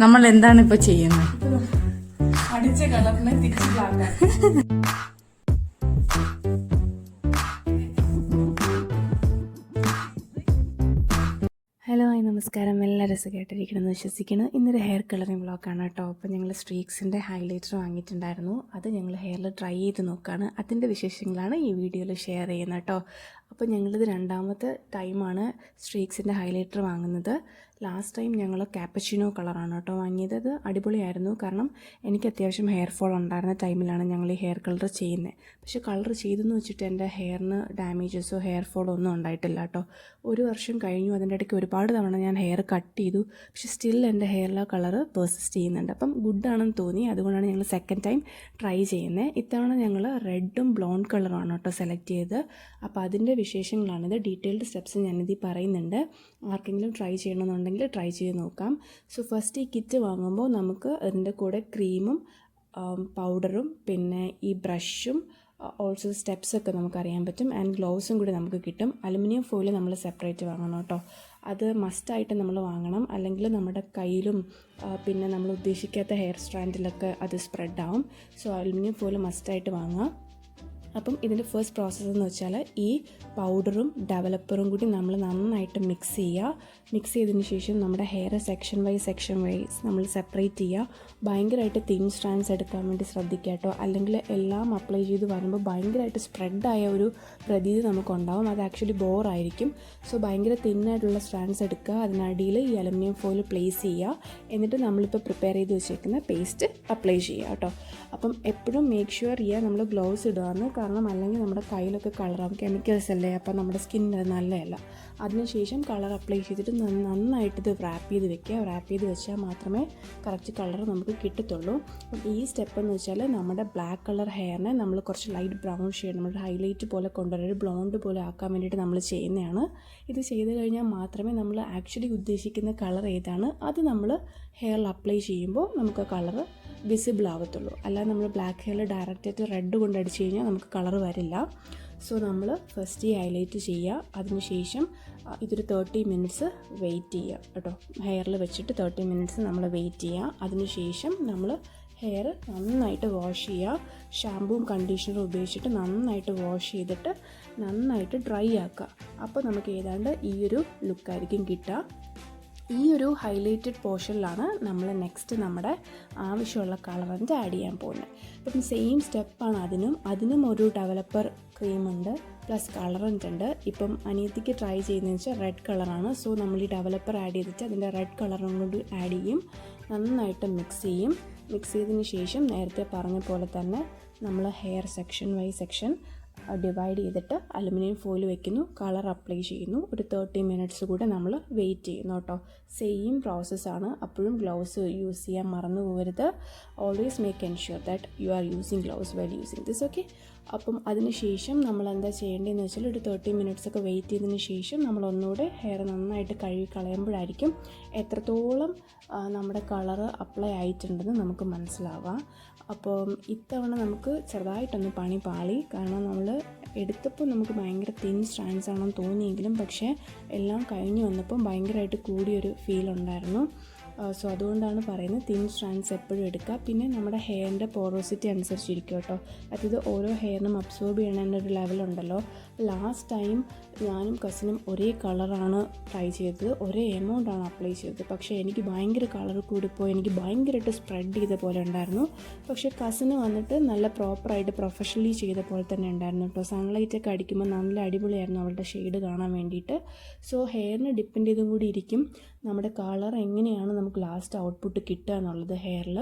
നമ്മൾ എന്താണ് ഇപ്പൊ ചെയ്യുന്നത്? അടിച്ച കളറിനെ തിരിച്ച് ബ്ലാക്ക്. ഹലോ നമസ്കാരം, എല്ലാവരും സുഖമായിട്ടിരിക്കണമെന്ന് വിശ്വസിക്കുന്നു. ഇന്നൊരു ഹെയർ കളറിങ് വ്ളോഗാണ് കേട്ടോ. അപ്പോൾ ഞങ്ങൾ സ്ട്രീക്സിൻ്റെ ഹൈലൈറ്റർ വാങ്ങിയിട്ടുണ്ടായിരുന്നു. അത് ഞങ്ങൾ ഹെയറിൽ ട്രൈ ചെയ്ത് നോക്കുകയാണ്. അതിൻ്റെ വിശേഷങ്ങളാണ് ഈ വീഡിയോയിൽ ഷെയർ ചെയ്യുന്നത് കേട്ടോ. അപ്പോൾ ഞങ്ങളിത് രണ്ടാമത്തെ ടൈമാണ് സ്ട്രീക്സിൻ്റെ ഹൈലൈറ്റർ വാങ്ങുന്നത്. ലാസ്റ്റ് ടൈം ഞങ്ങൾ കാപ്പച്ചിനോ കളറാണ് കേട്ടോ വാങ്ങിയത്. അത് അടിപൊളിയായിരുന്നു. കാരണം എനിക്ക് അത്യാവശ്യം ഹെയർ ഫോൾ ഉണ്ടായിരുന്ന ടൈമിലാണ് ഞങ്ങൾ ഈ ഹെയർ കളർ ചെയ്യുന്നത്. പക്ഷേ കളർ ചെയ്തെന്ന് വെച്ചിട്ട് എൻ്റെ ഹെയറിന് ഡാമേജസോ ഹെയർ ഫോളോ ഒന്നും ഉണ്ടായിട്ടില്ല കേട്ടോ. ഒരു വർഷം കഴിഞ്ഞു. അതിൻ്റെ ഇടയ്ക്ക് ഒരുപാട് തവണ ഞാൻ ഹെയർ കട്ട് ചെയ്തു. പക്ഷേ സ്റ്റിൽ എൻ്റെ ഹെയറിലെ കളർ പെർസിസ്റ്റ് ചെയ്യുന്നുണ്ട്. അപ്പം ഗുഡാണെന്ന് തോന്നി. അതുകൊണ്ടാണ് ഞങ്ങൾ സെക്കൻഡ് ടൈം ട്രൈ ചെയ്യുന്നത്. ഇത്തവണ ഞങ്ങൾ റെഡും ബ്ലോണ്ട് കളറുമാണ് കേട്ടോ സെലക്ട് ചെയ്തത്. അപ്പോൾ അതിൻ്റെ വിശേഷങ്ങളാണിത്. ഡീറ്റെയിൽഡ് സ്റ്റെപ്സ് ഞാനിതിൽ പറയുന്നുണ്ട്. ആർക്കെങ്കിലും ട്രൈ ചെയ്യണമെന്നുണ്ടെങ്കിൽ ട്രൈ ചെയ്ത് നോക്കാം. സോ ഫസ്റ്റ് ഈ കിറ്റ് വാങ്ങുമ്പോൾ നമുക്ക് അതിൻ്റെ കൂടെ ക്രീമും പൗഡറും പിന്നെ ഈ ബ്രഷും ഓൾസോ സ്റ്റെപ്സൊക്കെ നമുക്കറിയാൻ പറ്റും. ആൻഡ് ഗ്ലൗസും കൂടി നമുക്ക് കിട്ടും. അലുമിനിയം ഫോയിൽ നമ്മൾ സെപ്പറേറ്റ് വാങ്ങണം കേട്ടോ. അത് മസ്റ്റായിട്ട് നമ്മൾ വാങ്ങണം. അല്ലെങ്കിൽ നമ്മുടെ കയ്യിലും പിന്നെ നമ്മൾ ഉദ്ദേശിക്കാത്ത ഹെയർ സ്ട്രാൻഡിലൊക്കെ അത് സ്പ്രെഡ് ആവും. സോ അലുമിനിയം ഫോയിൽ മസ്റ്റായിട്ട് വാങ്ങാം. അപ്പം ഇതിൻ്റെ ഫസ്റ്റ് പ്രോസസ്സ് എന്ന് വെച്ചാൽ ഈ പൗഡറും ഡെവലപ്പറും കൂടി നമ്മൾ നന്നായിട്ട് മിക്സ് ചെയ്യുക. മിക്സ് ചെയ്തതിന് ശേഷം നമ്മുടെ ഹെയർ സെക്ഷൻ വൈസ് നമ്മൾ സെപ്പറേറ്റ് ചെയ്യുക. ഭയങ്കരമായിട്ട് തിൻ സ്ട്രാൻഡ്സ് എടുക്കാൻ വേണ്ടി ശ്രദ്ധിക്കുക കേട്ടോ. അല്ലെങ്കിൽ എല്ലാം അപ്ലൈ ചെയ്ത് വരുമ്പോൾ ഭയങ്കരമായിട്ട് സ്പ്രെഡായ ഒരു പ്രതീതി നമുക്കുണ്ടാവും. അത് ആക്ച്വലി ബോറായിരിക്കും. സോ ഭയങ്കര തിന്നായിട്ടുള്ള സ്ട്രാൻഡ്സ് എടുക്കുക. അതിനടിയിൽ ഈ അലുമിനിയം ഫോയിൽ പ്ലേസ് ചെയ്യുക. എന്നിട്ട് നമ്മളിപ്പോൾ പ്രിപ്പയർ ചെയ്ത് വെച്ചേക്കുന്ന പേസ്റ്റ് അപ്ലൈ ചെയ്യുക കേട്ടോ. അപ്പം എപ്പോഴും മേക്ക് ഷുവർ ചെയ്യുക നമ്മൾ ഗ്ലൗസ് ഇടുകയെന്ന്. കാരണം അല്ലെങ്കിൽ നമ്മുടെ കയ്യിലൊക്കെ കളറാവും. കെമിക്കൽസ് അല്ലേ, അപ്പം നമ്മുടെ സ്കിന്നിന് നല്ലതല്ല. അതിനുശേഷം കളർ അപ്ലൈ ചെയ്തിട്ട് നന്നായിട്ട് ഇത് റാപ്പ് ചെയ്ത് വെക്കുക. റാപ്പ് ചെയ്ത് വെച്ചാൽ മാത്രമേ കറക്റ്റ് കളർ നമുക്ക് കിട്ടത്തുള്ളൂ. അപ്പം ഈ സ്റ്റെപ്പ് എന്ന് വെച്ചാൽ നമ്മുടെ ബ്ലാക്ക് കളർ ഹെയറിനെ നമ്മൾ കുറച്ച് ലൈറ്റ് ബ്രൗൺ ഷെയ്ഡ് നമ്മുടെ ഹൈലൈറ്റ് പോലെ കൊണ്ടുവരാൻ, ഒരു ബ്ലോണ്ട് പോലെ ആക്കാൻ വേണ്ടിയിട്ട് നമ്മൾ ചെയ്യുന്നതാണ്. ഇത് ചെയ്ത് കഴിഞ്ഞാൽ മാത്രമേ നമ്മൾ ആക്ച്വലി ഉദ്ദേശിക്കുന്ന കളർ ഏതാണ് അത് നമ്മൾ ഹെയറിൽ അപ്ലൈ ചെയ്യുമ്പോൾ നമുക്ക് ആ കളർ വിസിബിൾ ആവത്തുള്ളൂ. അല്ലാതെ നമ്മൾ ബ്ലാക്ക് ഹെയറിൽ ഡയറക്റ്റായിട്ട് റെഡ് കൊണ്ട് അടിച്ച് കഴിഞ്ഞാൽ നമുക്ക് കളർ വരില്ല. സോ നമ്മൾ ഫസ്റ്റ് ഈ ഹൈലൈറ്റ് ചെയ്യുക. അതിനുശേഷം ഇതൊരു 30 മിനിറ്റ്സ് വെയിറ്റ് ചെയ്യുക കേട്ടോ. ഹെയറിൽ വെച്ചിട്ട് 30 മിനിറ്റ്സ് നമ്മൾ വെയിറ്റ് ചെയ്യുക. അതിനുശേഷം നമ്മൾ ഹെയർ നന്നായിട്ട് വാഷ് ചെയ്യുക. ഷാമ്പൂവും കണ്ടീഷണറും ഉപയോഗിച്ചിട്ട് നന്നായിട്ട് വാഷ് ചെയ്തിട്ട് നന്നായിട്ട് ഡ്രൈ ആക്കുക. അപ്പോൾ നമുക്ക് ഏതാണ്ട് ഈ ഒരു ലുക്കായിരിക്കും കിട്ടുക. ഈ ഒരു ഹൈലൈറ്റഡ് പോർഷനിലാണ് നമ്മൾ നെക്സ്റ്റ് നമ്മുടെ ആവശ്യമുള്ള കളറിൻ്റെ ആഡ് ചെയ്യാൻ പോകുന്നത്. അപ്പം സെയിം സ്റ്റെപ്പാണ് അതിനും ഒരു ഡെവലപ്പർ ക്രീമുണ്ട് പ്ലസ് കളറൻ്റ് ഉണ്ട്. ഇപ്പം അനിയത്തിക്ക് ട്രൈ ചെയ്യുന്നതെന്ന് വെച്ചാൽ റെഡ് കളറാണ്. സോ നമ്മൾ ഈ ഡെവലപ്പർ ആഡ് ചെയ്തിട്ട് അതിൻ്റെ റെഡ് കളറും കൊണ്ട് ആഡ് ചെയ്യും. നന്നായിട്ട് മിക്സ് ചെയ്യും. മിക്സ് ചെയ്തതിന് ശേഷം നേരത്തെ പറഞ്ഞ പോലെ തന്നെ നമ്മൾ ഹെയർ സെക്ഷൻ ഡിവൈഡ് ചെയ്തിട്ട് അലുമിനിയം ഫോയിൽ വെക്കുന്നു. കളർ അപ്ലൈ ചെയ്യുന്നു. ഒരു 30 മിനിറ്റ്സ് കൂടെ നമ്മൾ വെയിറ്റ് ചെയ്യുന്നു കേട്ടോ. സെയിം പ്രോസസ്സാണ്. അപ്പോഴും ഗ്ലൗസ് യൂസ് ചെയ്യാൻ മറന്നു പോകരുത്. Always make ensure that you are using gloves well using this. Okay. അപ്പം അതിന് ശേഷം നമ്മൾ എന്താ ചെയ്യേണ്ടതെന്ന് വെച്ചാൽ ഒരു 30 മിനിറ്റ്സ് ഒക്കെ വെയിറ്റ് ചെയ്തതിന് ശേഷം നമ്മൾ ഒന്നുകൂടെ ഹെയർ നന്നായിട്ട് കഴുകി കളയുമ്പോഴായിരിക്കും എത്രത്തോളം നമ്മുടെ കളറ് അപ്ലൈ ആയിട്ടുണ്ടെന്ന് നമുക്ക് മനസ്സിലാവാം. അപ്പോൾ ഇത്തവണ നമുക്ക് ചെറുതായിട്ടൊന്ന് പണി പാളി. കാരണം നമ്മൾ എടുത്തപ്പോൾ നമുക്ക് ഭയങ്കര തിൻ സ്ട്രാൻഡ്സ് ആണെന്ന് തോന്നിയെങ്കിലും പക്ഷേ എല്ലാം കഴിഞ്ഞ് വന്നപ്പോൾ ഭയങ്കരമായിട്ട് കൂടിയൊരു ഫീൽ ഉണ്ടായിരുന്നു. സോ അതുകൊണ്ടാണ് പറയുന്നത് തിൻ സ്ട്രാൻഡ്സ് എപ്പോഴും എടുക്കുക. പിന്നെ നമ്മുടെ ഹെയറിൻ്റെ പോറോസിറ്റി അനുസരിച്ചിരിക്കും കേട്ടോ. അതായത് ഓരോ ഹെയറിനും അബ്സോർബ് ചെയ്യണതിൻ്റെ ഒരു ലെവലുണ്ടല്ലോ. ലാസ്റ്റ് ടൈം ഞാനും കസിനും ഒരേ കളറാണ് ട്രൈ ചെയ്തത്, ഒരേ എമൗണ്ടാണ് അപ്ലൈ ചെയ്തത്. പക്ഷേ എനിക്ക് ഭയങ്കര കളർ കൂടിപ്പോയി. എനിക്ക് ഭയങ്കരമായിട്ട് സ്പ്രെഡ് ചെയ്ത പോലെ ഉണ്ടായിരുന്നു. പക്ഷേ കസിന് വന്നിട്ട് നല്ല പ്രോപ്പറായിട്ട് പ്രൊഫഷണലി ചെയ്ത പോലെ തന്നെ ഉണ്ടായിരുന്നു കേട്ടോ. സൺലൈറ്റൊക്കെ അടിക്കുമ്പോൾ നല്ല അടിപൊളിയായിരുന്നു അവളുടെ ഷെയ്ഡ് കാണാൻ വേണ്ടിയിട്ട്. സോ ഹെയറിനെ ഡിപ്പെൻഡ് ചെയ്തും കൂടി ഇരിക്കും നമ്മുടെ കളർ എങ്ങനെയാണ് നമുക്ക് ലാസ്റ്റ് ഔട്ട്പുട്ട് കിട്ടുക എന്നുള്ളത് ഹെയറിൽ.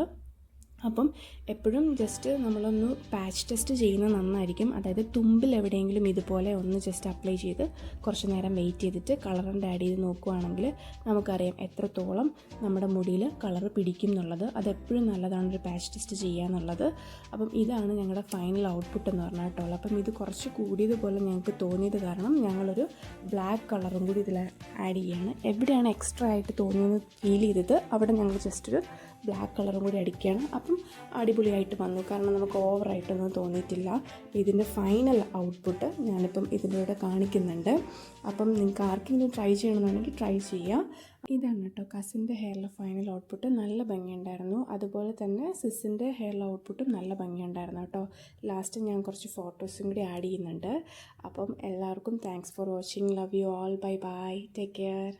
അപ്പം എപ്പോഴും ജസ്റ്റ് നമ്മളൊന്ന് പാച്ച് ടെസ്റ്റ് ചെയ്യുന്നത് നന്നായിരിക്കും. അതായത് തുമ്പിൽ എവിടെയെങ്കിലും ഇതുപോലെ ഒന്ന് ജസ്റ്റ് അപ്ലൈ ചെയ്ത് കുറച്ച് നേരം വെയിറ്റ് ചെയ്തിട്ട് കളറിൻ്റെ ആഡ് ചെയ്ത് നോക്കുകയാണെങ്കിൽ നമുക്കറിയാം എത്രത്തോളം നമ്മുടെ മുടിയിൽ കളർ പിടിക്കും എന്നുള്ളത്. അതെപ്പോഴും നല്ലതാണ് ഒരു പാച്ച് ടെസ്റ്റ് ചെയ്യുക എന്നുള്ളത്. അപ്പം ഇതാണ് ഞങ്ങളുടെ ഫൈനൽ ഔട്ട്പുട്ട് എന്ന് പറഞ്ഞാൽ കേട്ടോ. അപ്പം ഇത് കുറച്ച് കൂടിയതുപോലെ ഞങ്ങൾക്ക് തോന്നിയത് കാരണം ഞങ്ങളൊരു ബ്ലാക്ക് കളറും കൂടി ഇതിൽ ആഡ് ചെയ്യുകയാണ്. എവിടെയാണ് എക്സ്ട്രാ ആയിട്ട് തോന്നിയെന്ന് ഫീൽ ചെയ്തത് അവിടെ ഞങ്ങൾ ജസ്റ്റ് ഒരു ബ്ലാക്ക് കളറും കൂടി അടിക്കുകയാണ്. അപ്പം അടിപൊളിയായിട്ട് വന്നു. കാരണം നമുക്ക് ഓവറായിട്ടൊന്നും തോന്നിയിട്ടില്ല. ഇതിൻ്റെ ഫൈനൽ ഔട്ട്പുട്ട് ഞാനിപ്പം ഇതിലൂടെ കാണിക്കുന്നുണ്ട്. അപ്പം നിങ്ങൾക്ക് ആർക്കെങ്കിലും ട്രൈ ചെയ്യണമെന്നുണ്ടെങ്കിൽ ട്രൈ ചെയ്യുക. ഇതാണ് കേട്ടോ കസിൻ്റെ ഹെയറിലെ ഫൈനൽ ഔട്ട്പുട്ട്. നല്ല ഭംഗിയുണ്ടായിരുന്നു. അതുപോലെ തന്നെ സിസിൻ്റെ ഹെയറിലെ ഔട്ട്പുട്ടും നല്ല ഭംഗിയുണ്ടായിരുന്നു കേട്ടോ. ലാസ്റ്റ് ഞാൻ കുറച്ച് ഫോട്ടോസും കൂടി ആഡ് ചെയ്യുന്നുണ്ട്. അപ്പം എല്ലാവർക്കും thanks for watching. Love you all. Bye bye. Take care.